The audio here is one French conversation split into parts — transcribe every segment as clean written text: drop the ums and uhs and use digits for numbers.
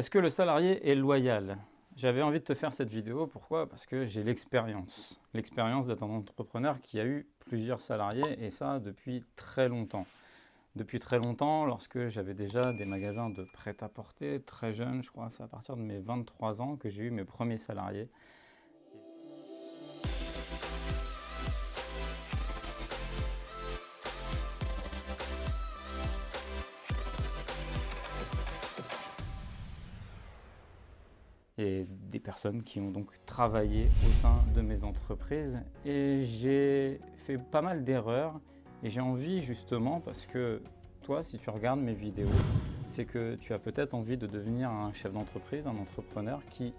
Est-ce que le salarié est loyal? J'avais envie de te faire cette vidéo, pourquoi? Parce que j'ai l'expérience. L'expérience d'être un entrepreneur qui a eu plusieurs salariés, et ça depuis très longtemps. Depuis très longtemps, lorsque j'avais déjà des magasins de prêt-à-porter, très jeune, je crois, c'est à partir de mes 23 ans que j'ai eu mes premiers salariés. Et des personnes qui ont donc travaillé au sein de mes entreprises. Et j'ai fait pas mal d'erreurs et j'ai envie justement, parce que toi, si tu regardes mes vidéos, c'est que tu as peut-être envie de devenir un chef d'entreprise, un entrepreneur qui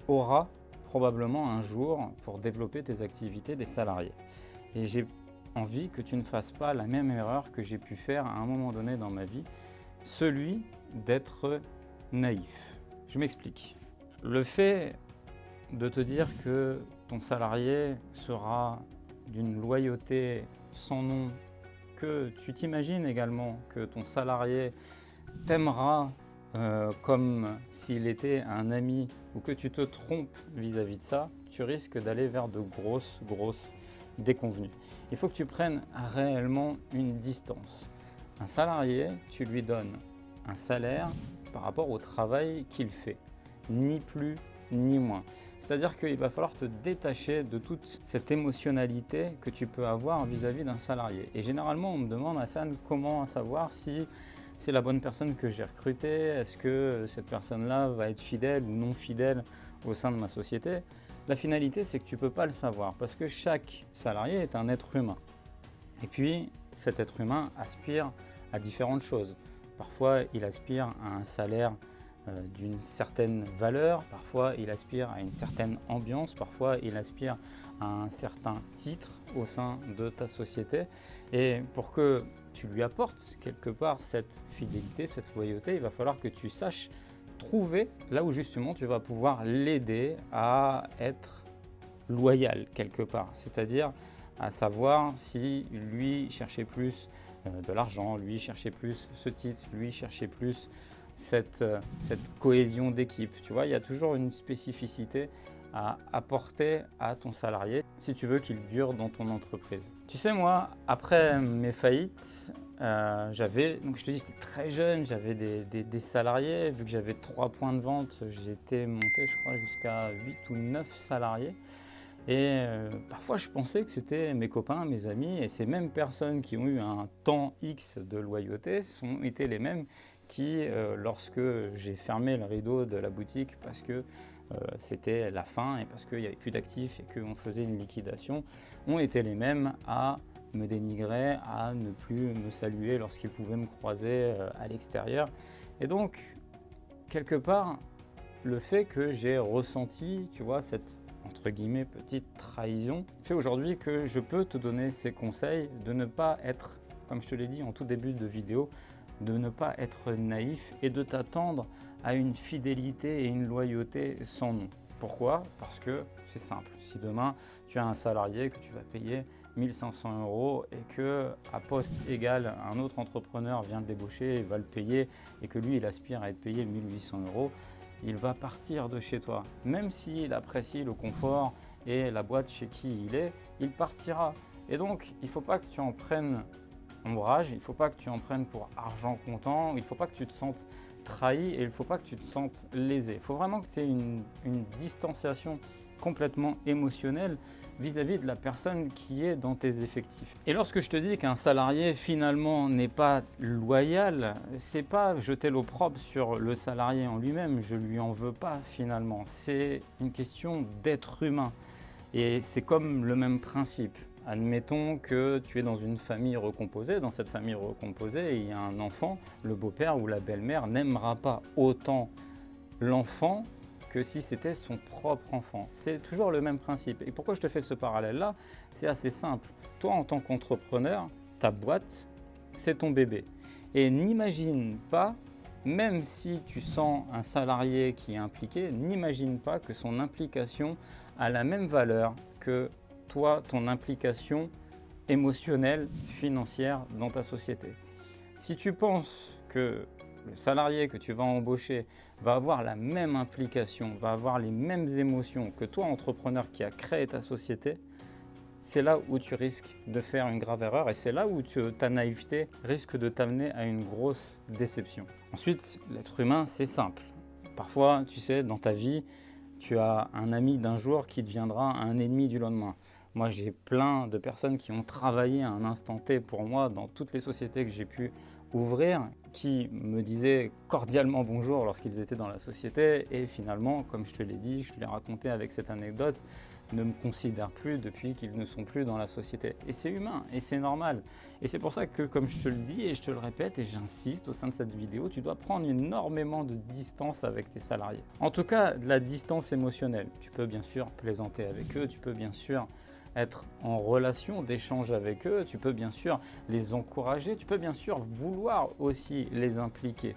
aura probablement un jour pour développer tes activités des salariés. Et j'ai envie que tu ne fasses pas la même erreur que j'ai pu faire à un moment donné dans ma vie, celui d'être naïf. Je m'explique. Le fait de te dire que ton salarié sera d'une loyauté sans nom, que tu t'imagines également que ton salarié t'aimera comme s'il était un ami, ou que tu te trompes vis-à-vis de ça, tu risques d'aller vers de grosses déconvenues. Il faut que tu prennes réellement une distance. Un salarié, tu lui donnes un salaire par rapport au travail qu'il fait. Ni plus ni moins. C'est-à-dire qu'il va falloir te détacher de toute cette émotionnalité que tu peux avoir vis-à-vis d'un salarié. Et généralement, on me demande, Hassan, comment savoir si c'est la bonne personne que j'ai recrutée, est-ce que cette personne-là va être fidèle ou non fidèle au sein de ma société? La finalité, c'est que tu ne peux pas le savoir parce que chaque salarié est un être humain. Et puis, cet être humain aspire à différentes choses. Parfois, il aspire à un salaire d'une certaine valeur, parfois il aspire à une certaine ambiance, parfois il aspire à un certain titre au sein de ta société. Et pour que tu lui apportes quelque part cette fidélité, cette loyauté, il va falloir que tu saches trouver là où justement tu vas pouvoir l'aider à être loyal quelque part. C'est-à-dire à savoir si lui cherchait plus de l'argent, lui cherchait plus ce titre, lui cherchait plus cette cohésion d'équipe. Tu vois, il y a toujours une spécificité à apporter à ton salarié si tu veux qu'il dure dans ton entreprise. Tu sais, moi, après mes faillites, donc je te dis, j'étais très jeune, j'avais des salariés. Vu que j'avais 3 points de vente, j'étais monté, je crois, jusqu'à 8 ou 9 salariés. Et parfois, je pensais que c'était mes copains, mes amis, et ces mêmes personnes qui ont eu un temps X de loyauté ont été les mêmes qui, lorsque j'ai fermé le rideau de la boutique parce que c'était la fin et parce qu'il n'y avait plus d'actifs et qu'on faisait une liquidation, ont été les mêmes à me dénigrer, à ne plus me saluer lorsqu'ils pouvaient me croiser à l'extérieur. Et donc, quelque part, le fait que j'ai ressenti, tu vois, cette entre guillemets petite trahison, fait aujourd'hui que je peux te donner ces conseils de ne pas être, comme je te l'ai dit en tout début de vidéo, de ne pas être naïf et de t'attendre à une fidélité et une loyauté sans nom. Pourquoi? Parce que c'est simple. Si demain tu as un salarié que tu vas payer 1500 € et que à poste égal un autre entrepreneur vient le débaucher et va le payer et que lui il aspire à être payé 1800 €, il va partir de chez toi. Même s'il apprécie le confort et la boîte chez qui il partira. Et donc il ne faut pas que tu en prennes ombrage, il ne faut pas que tu en prennes pour argent comptant, il ne faut pas que tu te sentes trahi et il ne faut pas que tu te sentes lésé. Il faut vraiment que tu aies une distanciation complètement émotionnelle vis-à-vis de la personne qui est dans tes effectifs. Et lorsque je te dis qu'un salarié finalement n'est pas loyal, c'est pas jeter l'opprobre sur le salarié en lui-même, je lui en veux pas finalement. C'est une question d'être humain. Et c'est comme le même principe. Admettons que tu es dans une famille recomposée. Dans cette famille recomposée, il y a un enfant. Le beau-père ou la belle-mère n'aimera pas autant l'enfant que si c'était son propre enfant. C'est toujours le même principe. Et pourquoi je te fais ce parallèle-là? C'est assez simple. Toi, en tant qu'entrepreneur, ta boîte, c'est ton bébé. Et n'imagine pas, même si tu sens un salarié qui est impliqué, n'imagine pas que son implication a la même valeur que toi, ton implication émotionnelle, financière dans ta société. Si tu penses que le salarié que tu vas embaucher va avoir la même implication, va avoir les mêmes émotions que toi, entrepreneur qui a créé ta société, c'est là où tu risques de faire une grave erreur et c'est là où ta naïveté risque de t'amener à une grosse déception. Ensuite, l'être humain, c'est simple. Parfois, tu sais, dans ta vie, tu as un ami d'un jour qui deviendra un ennemi du lendemain. Moi, j'ai plein de personnes qui ont travaillé à un instant T pour moi dans toutes les sociétés que j'ai pu ouvrir, qui me disaient cordialement bonjour lorsqu'ils étaient dans la société et finalement, comme je te l'ai dit, je te l'ai raconté avec cette anecdote, ne me considèrent plus depuis qu'ils ne sont plus dans la société. Et c'est humain et c'est normal. Et c'est pour ça que, comme je te le dis et je te le répète et j'insiste au sein de cette vidéo, tu dois prendre énormément de distance avec tes salariés. En tout cas, de la distance émotionnelle. Tu peux bien sûr plaisanter avec eux, tu peux bien sûr être en relation d'échange avec eux, tu peux bien sûr les encourager, tu peux bien sûr vouloir aussi les impliquer.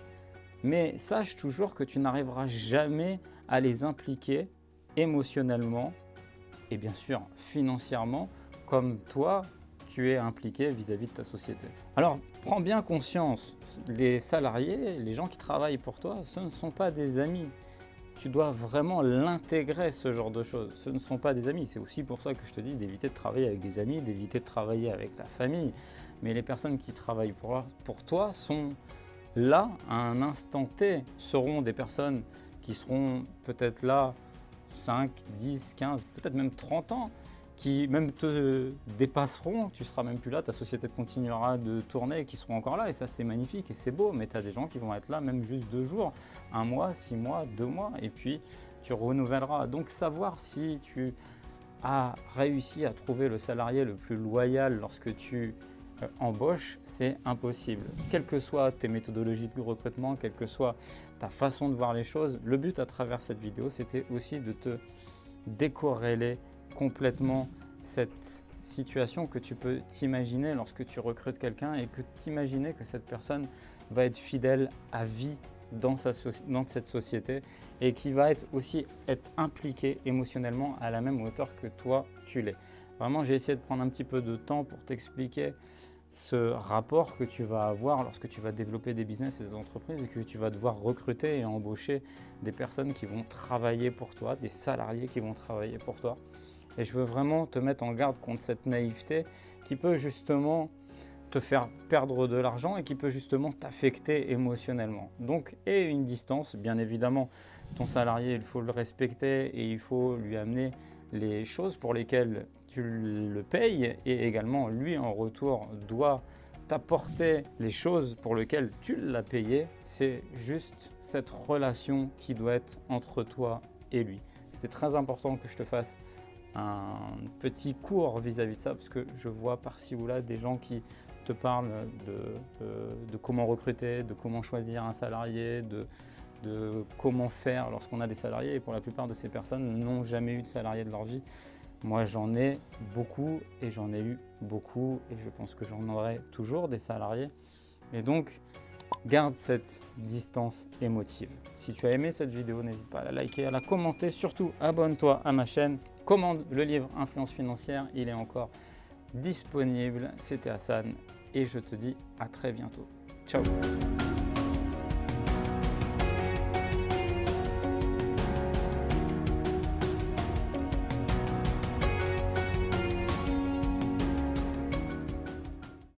Mais sache toujours que tu n'arriveras jamais à les impliquer émotionnellement et bien sûr financièrement comme toi tu es impliqué vis-à-vis de ta société. Alors prends bien conscience, les salariés, les gens qui travaillent pour toi, ce ne sont pas des amis. Tu dois vraiment l'intégrer, ce genre de choses. Ce ne sont pas des amis. C'est aussi pour ça que je te dis d'éviter de travailler avec des amis, d'éviter de travailler avec ta famille. Mais les personnes qui travaillent pour toi sont là à un instant T, seront des personnes qui seront peut-être là 5, 10, 15, peut-être même 30 ans, qui même te dépasseront, tu ne seras même plus là, ta société continuera de tourner et qui seront encore là et ça c'est magnifique et c'est beau, mais tu as des gens qui vont être là même juste 2 jours, 1 mois, 6 mois, 2 mois et puis tu renouvelleras. Donc savoir si tu as réussi à trouver le salarié le plus loyal lorsque tu embauches, c'est impossible. Quelles que soient tes méthodologies de recrutement, quelle que soit ta façon de voir les choses, le but à travers cette vidéo c'était aussi de te décorréler complètement cette situation que tu peux t'imaginer lorsque tu recrutes quelqu'un et que t'imaginer que cette personne va être fidèle à vie dans cette société et qui va être impliquée émotionnellement à la même hauteur que toi tu l'es. Vraiment, j'ai essayé de prendre un petit peu de temps pour t'expliquer ce rapport que tu vas avoir lorsque tu vas développer des business et des entreprises et que tu vas devoir recruter et embaucher des personnes qui vont travailler pour toi, des salariés qui vont travailler pour toi. Et je veux vraiment te mettre en garde contre cette naïveté qui peut justement te faire perdre de l'argent et qui peut justement t'affecter émotionnellement. Donc, et une distance, bien évidemment, ton salarié, il faut le respecter et il faut lui amener les choses pour lesquelles tu le payes et également lui en retour doit t'apporter les choses pour lesquelles tu l'as payé. C'est juste cette relation qui doit être entre toi et lui. C'est très important que je te fasse un petit cours vis-à-vis de ça parce que je vois par-ci ou là des gens qui te parlent de comment recruter, de comment choisir un salarié, de comment faire lorsqu'on a des salariés et pour la plupart de ces personnes n'ont jamais eu de salarié de leur vie. Moi j'en ai beaucoup et j'en ai eu beaucoup et je pense que j'en aurai toujours des salariés et donc garde cette distance émotive. Si tu as aimé cette vidéo, n'hésite pas à la liker, à la commenter, surtout abonne-toi à ma chaîne, commande le livre Influence financière, il est encore disponible. C'était Hassan et je te dis à très bientôt. Ciao.